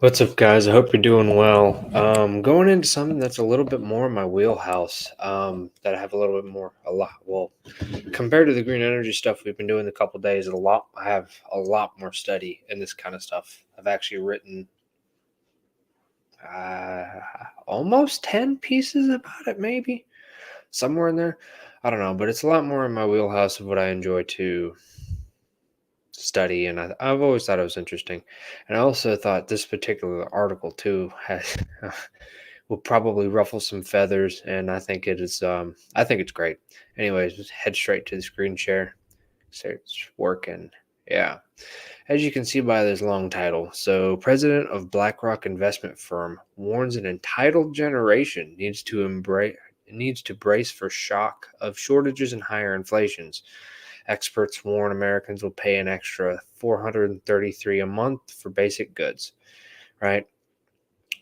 What's up, guys? I hope you're doing well. Going into something that's a little bit more in my wheelhouse, that I have a little bit more, compared to the green energy stuff we've been doing a couple days, I have a lot more study in this kind of stuff. I've actually written uh, almost 10 pieces about it, maybe somewhere in there. I don't know, but it's a lot more in my wheelhouse of what I enjoy to study, and I've always thought it was interesting. And I also thought this particular article too has will probably ruffle some feathers, and I think it's great. Anyways, let's head straight to the screen share. So it's working. Yeah. As you can see by this long title, so president of Blackrock investment firm warns an entitled generation needs to brace for shock of shortages and higher inflations. Experts warn Americans will pay an extra $433 a month for basic goods, right?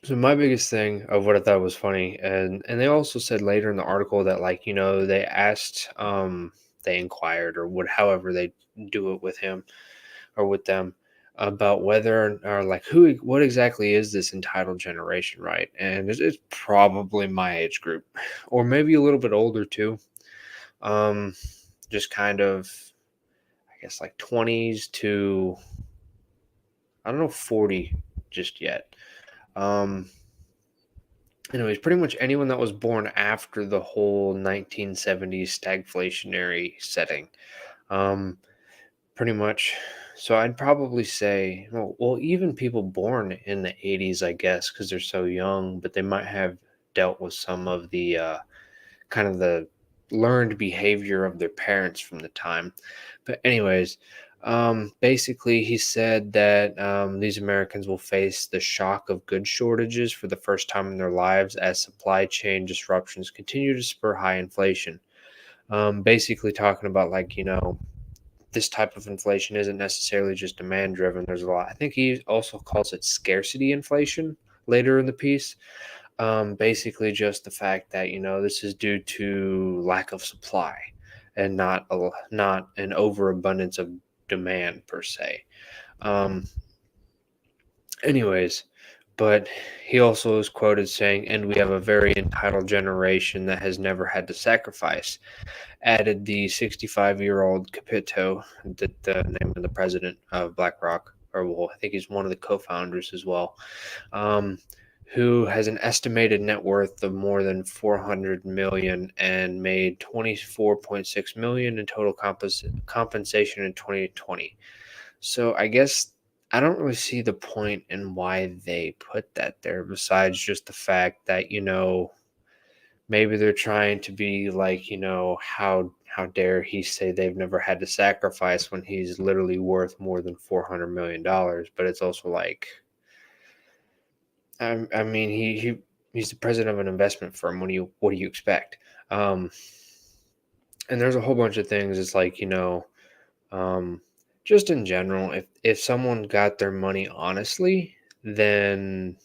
So my biggest thing of what I thought was funny, and they also said later in the article that, like, they asked, they inquired, or what, however they do it with him or with them, about whether, or like, what exactly is this entitled generation, right? And it's probably my age group, or maybe a little bit older too. Um, just kind of, I guess, like 20s to, I don't know, 40 just yet. Um, Anyways, pretty much anyone that was born after the whole 1970s stagflationary setting. Um, Pretty much. So I'd probably say, even people born in the 80s, I guess, because they're so young, but they might have dealt with some of the kind of the learned behavior of their parents from the time. But anyways, basically, he said that these Americans will face the shock of goods shortages for the first time in their lives as supply chain disruptions continue to spur high inflation. Basically, talking about, like, this type of inflation isn't necessarily just demand driven. There's a lot. I think he also calls it scarcity inflation later in the piece. Basically, just the fact that this is due to lack of supply and not an overabundance of demand per se. Um, anyways, but he also is quoted saying, "And we have a very entitled generation that has never had to sacrifice." Added the 65-year-old Kapito, the name of the president of BlackRock, or, well, I think he's one of the co-founders as well. Um, who has an estimated net worth of more than 400 million and made 24.6 million in total compensation in 2020. So I guess I don't really see the point in why they put that there, besides just the fact that maybe they're trying to be like, how dare he say they've never had to sacrifice when he's literally worth more than $400 million. But it's also like, I mean, he's the president of an investment firm. What do you expect? Um, and there's a whole bunch of things. It's like, um, just in general, if someone got their money honestly, then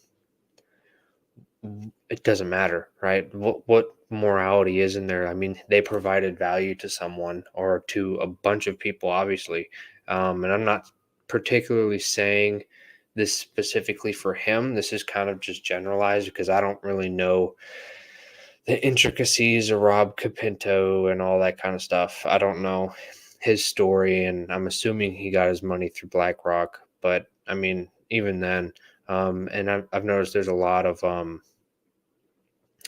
it doesn't matter, right? What morality is in there? I mean, they provided value to someone or to a bunch of people, obviously. And I'm not particularly saying this specifically for him. This is kind of just generalized because I don't really know the intricacies of Rob Kapito and all that kind of stuff. I don't know his story, and I'm assuming he got his money through BlackRock. But I mean, even then, and I've noticed there's a lot of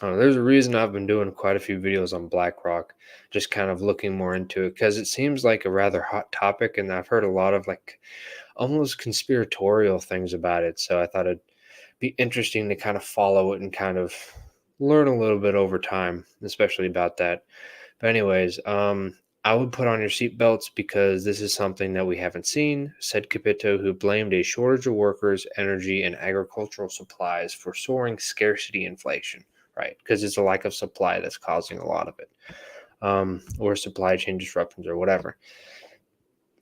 there's a reason I've been doing quite a few videos on BlackRock, just kind of looking more into it because it seems like a rather hot topic, and I've heard a lot of, like, almost conspiratorial things about it. So I thought it'd be interesting to kind of follow it and kind of learn a little bit over time, especially about that. But anyways, I would put on your seatbelts because this is something that we haven't seen, said Capito, who blamed a shortage of workers, energy, and agricultural supplies for soaring scarcity inflation, right? Because it's a lack of supply that's causing a lot of it, or supply chain disruptions or whatever.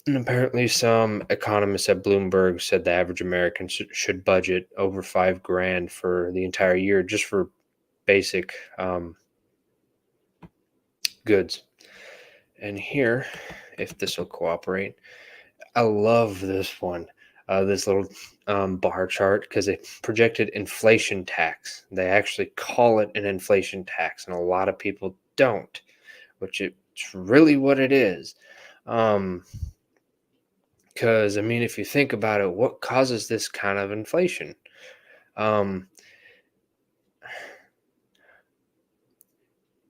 And apparently, some economists at Bloomberg said the average American should budget over $5,000 for the entire year just for basic goods. And here, if this will cooperate, I love this one. this little bar chart because they projected inflation tax. They actually call it an inflation tax, and a lot of people don't, which it's really what it is. Because I mean, if you think about it, what causes this kind of inflation? Um,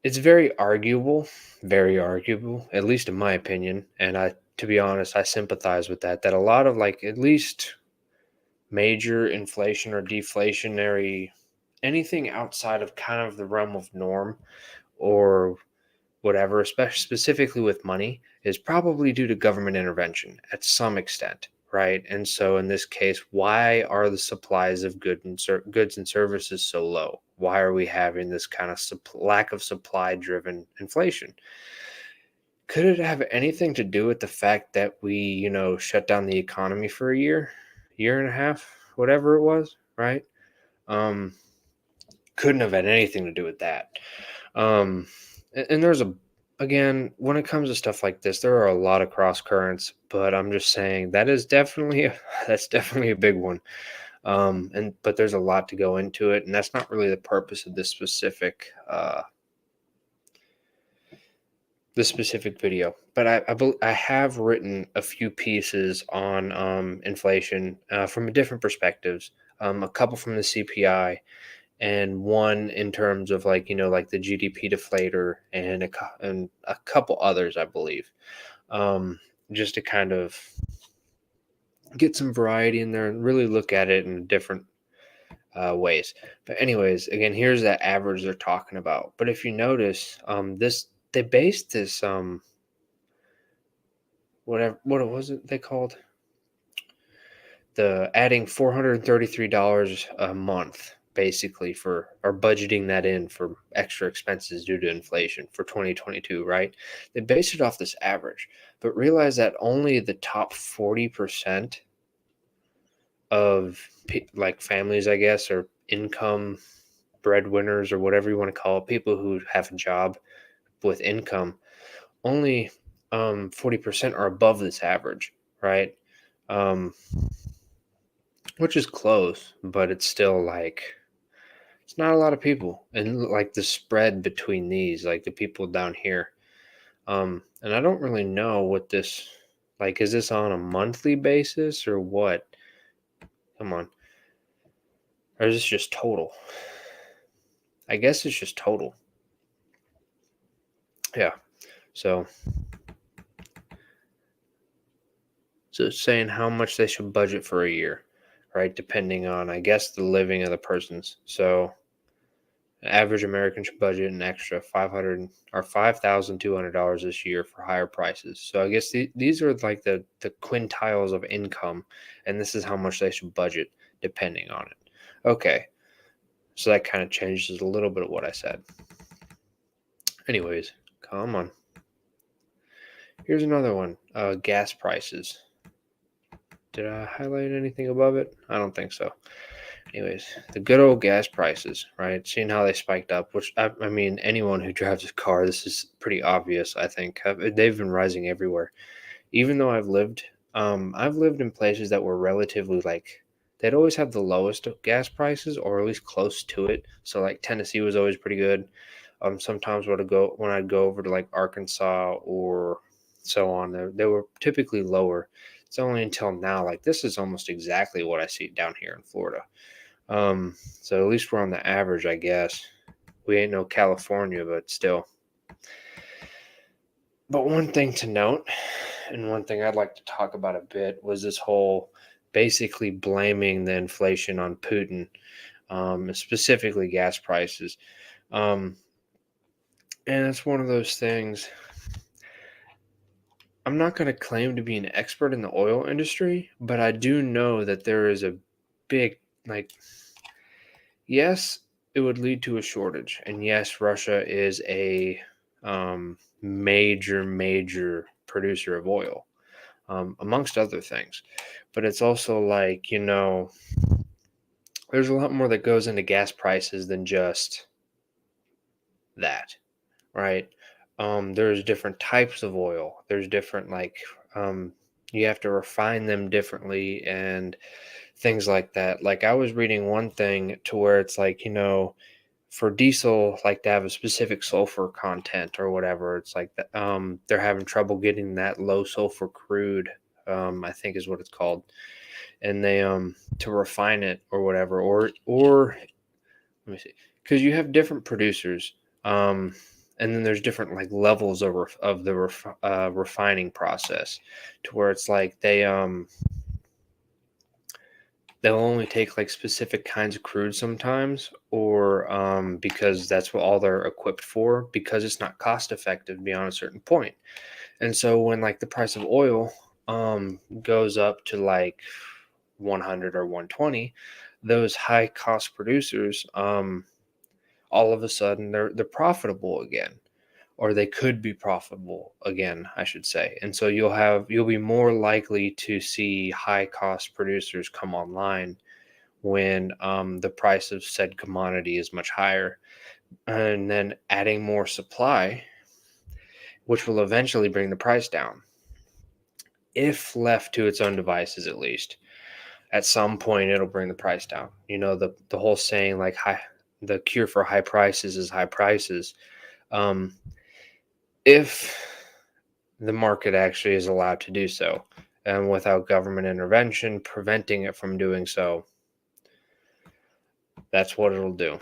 it's very arguable, at least in my opinion. And to be honest, I sympathize with that. That a lot of like at least major inflation or deflationary, anything outside of kind of the realm of norm or whatever, especially specifically with money, is probably due to government intervention at some extent, right? And so in this case, why are the supplies of goods and services so low? Why are we having this kind of lack of supply-driven inflation? Could it have anything to do with the fact that we, shut down the economy for a year and a half, whatever it was, right? Um, couldn't have had anything to do with that. And there's again, when it comes to stuff like this, there are a lot of cross currents, but I'm just saying that is definitely that's definitely a big one. But there's a lot to go into it, and that's not really the purpose of this specific video. But I have written a few pieces on inflation from different perspectives. A couple from the CPI, and one in terms of like the GDP deflator, and a couple others, I believe, just to kind of get some variety in there and really look at it in different ways. But anyways, again, here's that average they're talking about. But if you notice, they based this whatever what was it they called the adding $433 a month basically for or budgeting that in for extra expenses due to inflation for 2022, right? They based it off this average, but realize that only the top 40% of like families, I guess, or income breadwinners or whatever you want to call it, people who have a job with income, only 40% are above this average, right? Um, which is close, but it's still like it's not a lot of people. And like the spread between these, like the people down here. And I don't really know what this like is this on a monthly basis or what? Come on. Or is this just total? I guess it's just total. Yeah. So it's saying how much they should budget for a year, right? Depending on I guess the living of the persons. So an average American should budget an extra $5,200 this year for higher prices. So I guess these are like the quintiles of income, and this is how much they should budget depending on it. Okay, so that kind of changes a little bit of what I said. Anyways, come on. Here's another one. Gas prices. Did I highlight anything above it? I don't think so. Anyways, the good old gas prices, right? Seeing how they spiked up, which I mean, anyone who drives a car, this is pretty obvious. I think they've been rising everywhere. Even though I've lived in places that were relatively like they'd always have the lowest of gas prices, or at least close to it. So like Tennessee was always pretty good. Sometimes when I'd go over to like Arkansas or so on, they were typically lower. It's only until now, like this is almost exactly what I see down here in Florida. So at least we're on the average, I guess. We ain't no California, but still. But one thing to note, and one thing I'd like to talk about a bit, was this whole basically blaming the inflation on Putin, specifically gas prices. And it's one of those things. I'm not going to claim to be an expert in the oil industry, but I do know that there is a big, like, yes, it would lead to a shortage. And yes, Russia is a major producer of oil, amongst other things. But it's also like, there's a lot more that goes into gas prices than just that, right? There's different types of oil. There's different, like, You have to refine them differently and things like that. Like I was reading one thing to where it's like, for diesel, like to have a specific sulfur content or whatever, it's like they're having trouble getting that low sulfur crude, I think is what it's called, and they to refine it or whatever, or let me see, because you have different producers, and then there's different like levels of the refining process, to where it's like they'll only take like specific kinds of crude sometimes, or because that's what all they're equipped for, because it's not cost effective beyond a certain point. And so when like the price of oil goes up to like 100 or 120, those high cost producers all of a sudden they're profitable again, or they could be profitable again, I should say. And so you'll be more likely to see high cost producers come online when the price of said commodity is much higher, and then adding more supply, which will eventually bring the price down, if left to its own devices. At least at some point it'll bring the price down. The whole saying, like, the cure for high prices is high prices. um, if the market actually is allowed to do so, and without government intervention preventing it from doing so, that's what it'll do.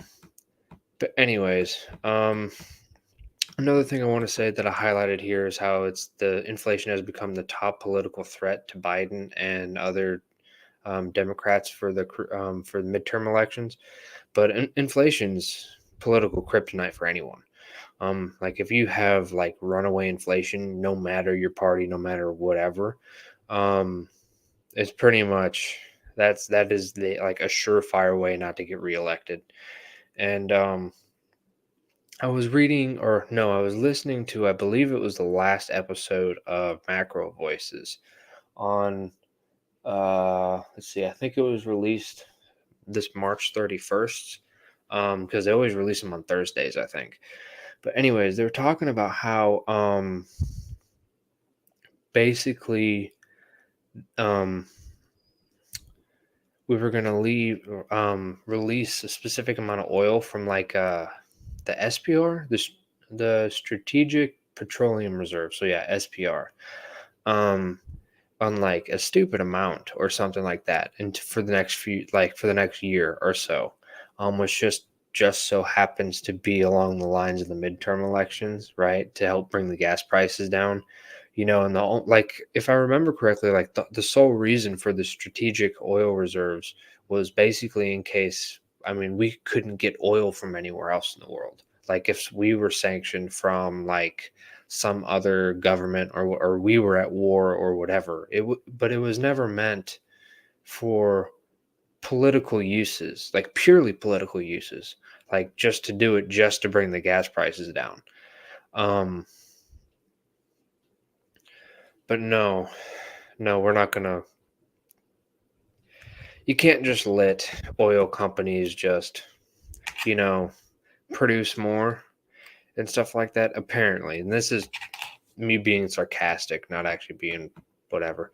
But anyways, another thing I want to say that I highlighted here is how the inflation has become the top political threat to Biden and other Democrats for the midterm elections. But inflation's political kryptonite for anyone. Like if you have like runaway inflation, no matter your party, no matter whatever, it's pretty much that is the like a surefire way not to get reelected. And I was reading, or no, I was listening to, I believe it was the last episode of Macro Voices on, let's see, I think it was released this March 31st, because they always release them on Thursdays, I think. But anyways, they were talking about how basically um, we were going to release a specific amount of oil from like the SPR, the Strategic Petroleum Reserve. So yeah, SPR. Um, on like a stupid amount or something like that, and for the next year or so, which just so happens to be along the lines of the midterm elections, right? To help bring the gas prices down. And like, if I remember correctly, like the sole reason for the strategic oil reserves was basically in case, I mean, we couldn't get oil from anywhere else in the world. Like if we were sanctioned from like some other government, or we were at war or whatever, but it was never meant for political uses, like purely political uses, like just to do it, just to bring the gas prices down. Um, but no, we're not gonna. You can't just let oil companies just, you know, produce more and stuff like that. Apparently, and this is me being sarcastic, not actually being whatever.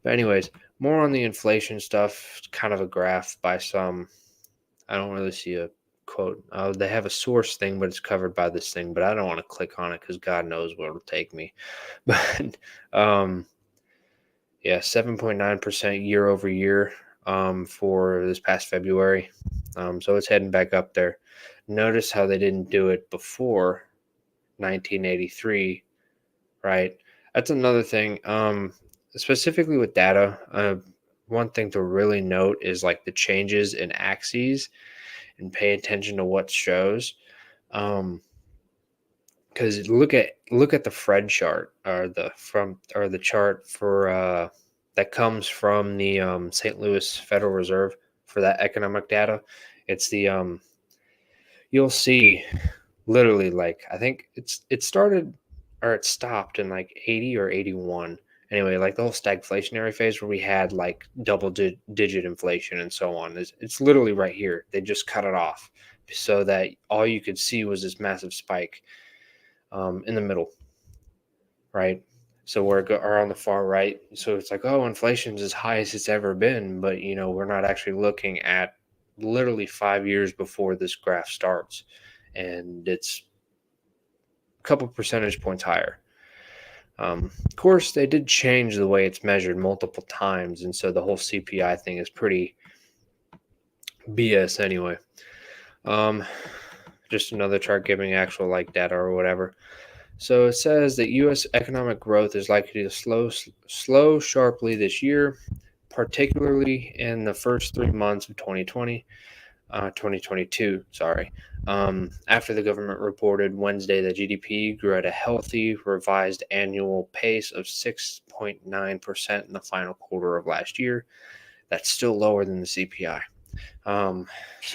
But anyways, more on the inflation stuff. Kind of a graph by some. I don't really see a quote. They have a source thing, but it's covered by this thing. But I don't want to click on it because God knows where it'll take me. But yeah, 7.9% year over year for this past February. So it's heading back up there. Notice how they didn't do it before 1983, right? That's another thing. Specifically with data, one thing to really note is like the changes in axes, and pay attention to what shows. Because look at the Fred chart, or the chart for that comes from the St. Louis Federal Reserve for that economic data. It's the you'll see literally, like, I think it started, or it stopped in like 80 or 81. Anyway, like the whole stagflationary phase where we had like digit inflation and so on. It's literally right here. They just cut it off so that all you could see was this massive spike in the middle, right? So are on the far right. So it's like, oh, inflation's as high as it's ever been, but we're not actually looking at literally 5 years before this graph starts, and it's a couple percentage points higher. Of course, they did change the way it's measured multiple times, and so the whole CPI thing is pretty BS anyway. Just another chart giving actual data or whatever. So it says that U.S. economic growth is likely to slow sharply this year, particularly in the first 3 months of 2022. Sorry. After the government reported Wednesday that GDP grew at a healthy, revised annual pace of 6.9% in the final quarter of last year. That's still lower than the CPI. So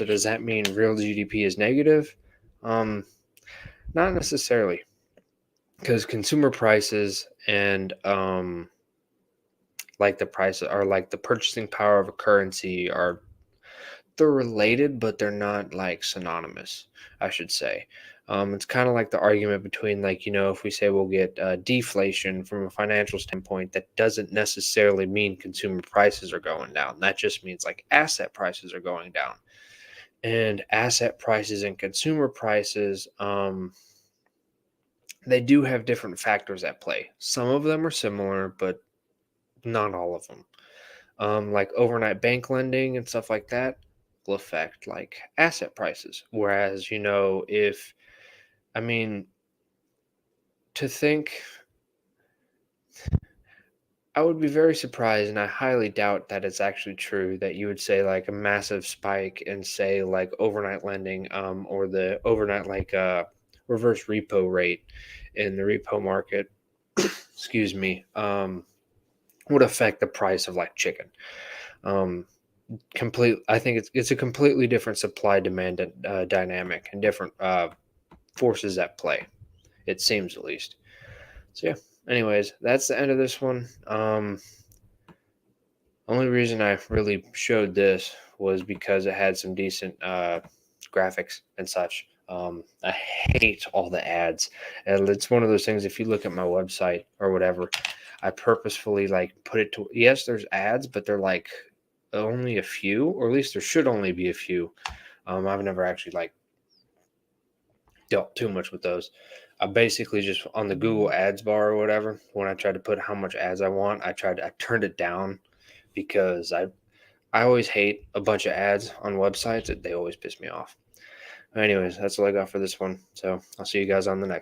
does that mean real GDP is negative? Not necessarily, because consumer prices and the price or the purchasing power of a currency they're related, but they're not synonymous, I should say. It's kind of like the argument between if we say we'll get deflation from a financial standpoint, that doesn't necessarily mean consumer prices are going down. That just means asset prices are going down. And asset prices and consumer prices, they do have different factors at play. Some of them are similar, but not all of them. Like overnight bank lending and stuff like that will affect asset prices. Whereas, if, I mean, to think, I would be very surprised, and I highly doubt that it's actually true that you would say a massive spike in say overnight lending, or the overnight reverse repo rate in the repo market, excuse me, would affect the price of chicken. I think it's a completely different supply demand dynamic and different forces at play. It seems, at least. So yeah. Anyways, that's the end of this one. Only reason I really showed this was because it had some decent graphics and such. I hate all the ads, and it's one of those things. If you look at my website or whatever, I purposefully put it to, yes, there's ads, but they're only a few, or at least there should only be a few. I've never actually dealt too much with those. I basically just on the Google ads bar or whatever, when I tried to put how much ads I want, I turned it down, because I always hate a bunch of ads on websites. They always piss me off. Anyways, that's all I got for this one. So I'll see you guys on the next.